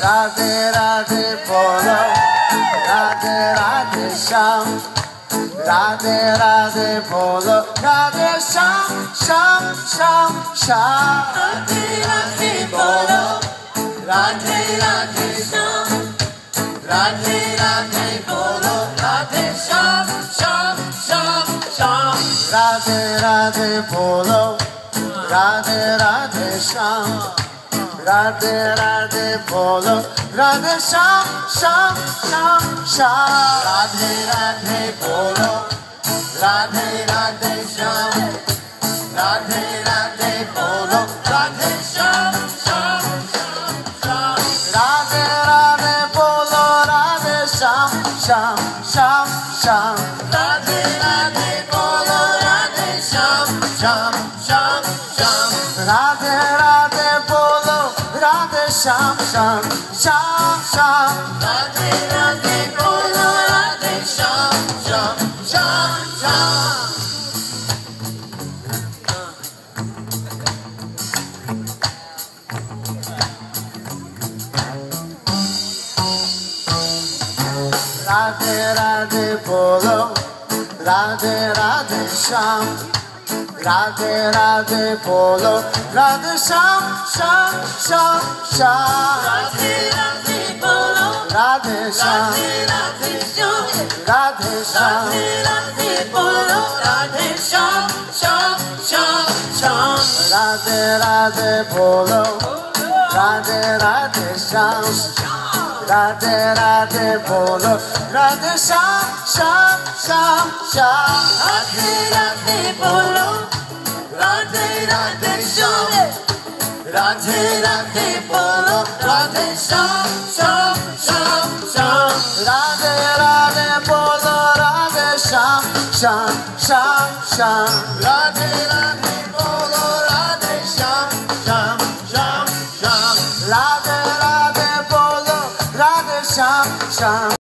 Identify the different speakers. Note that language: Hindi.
Speaker 1: राधे राधे बोलो, राधे राधे श्याम, राधे राधे बोलो, राधे श्याम श्याम श्याम श्याम,
Speaker 2: राधे राधे बोलो, राधे राधे श्याम, राधे राधे बोलो, राधे श्याम श्याम श्याम श्याम,
Speaker 1: राधे राधे बोलो, राधे राधे श्याम, राधे राधे बोलो, राधे श्याम श्याम श्याम श्याम,
Speaker 2: राधे राधे बोलो, राधे राधे श्याम, राधे राधे बोलो, राधे श्याम श्याम श्याम श्याम,
Speaker 1: राधे राधे बोलो, राधे श्याम श्याम श्याम श्याम,
Speaker 2: राधे राधे बोलो, राधे श्याम श्याम श्याम श्याम,
Speaker 1: राधे राधे बोलो, राधे श्याम श्याम श्याम श्याम,
Speaker 2: राधे राधे बोलो, राधे श्याम श्याम श्याम श्याम।
Speaker 1: राधे राधे बोलो, राधे राधे श्याम, राधे राधे बोलो, राधे श्याम श्याम श्याम श्याम,
Speaker 2: राधे राधे बोलो,
Speaker 1: राधे श्याम,
Speaker 2: राधे श्याम,
Speaker 1: राधे श्याम,
Speaker 2: राधे राधे बोलो, राधे श्याम श्याम श्याम श्याम,
Speaker 1: राधे राधे बोलो, राधे राधे श्याम, राधे राधे बोलो, राधे श्याम श्याम श्याम श्याम,
Speaker 2: राधे राधे बोलो, राधे राधे श्याम, राधे राधे बोलो, राधे श्याम श्याम श्याम श्याम,
Speaker 1: राधे राधे बोलो, राधे श्याम श्याम श्याम श्याम,
Speaker 2: राधे राधे बोलो,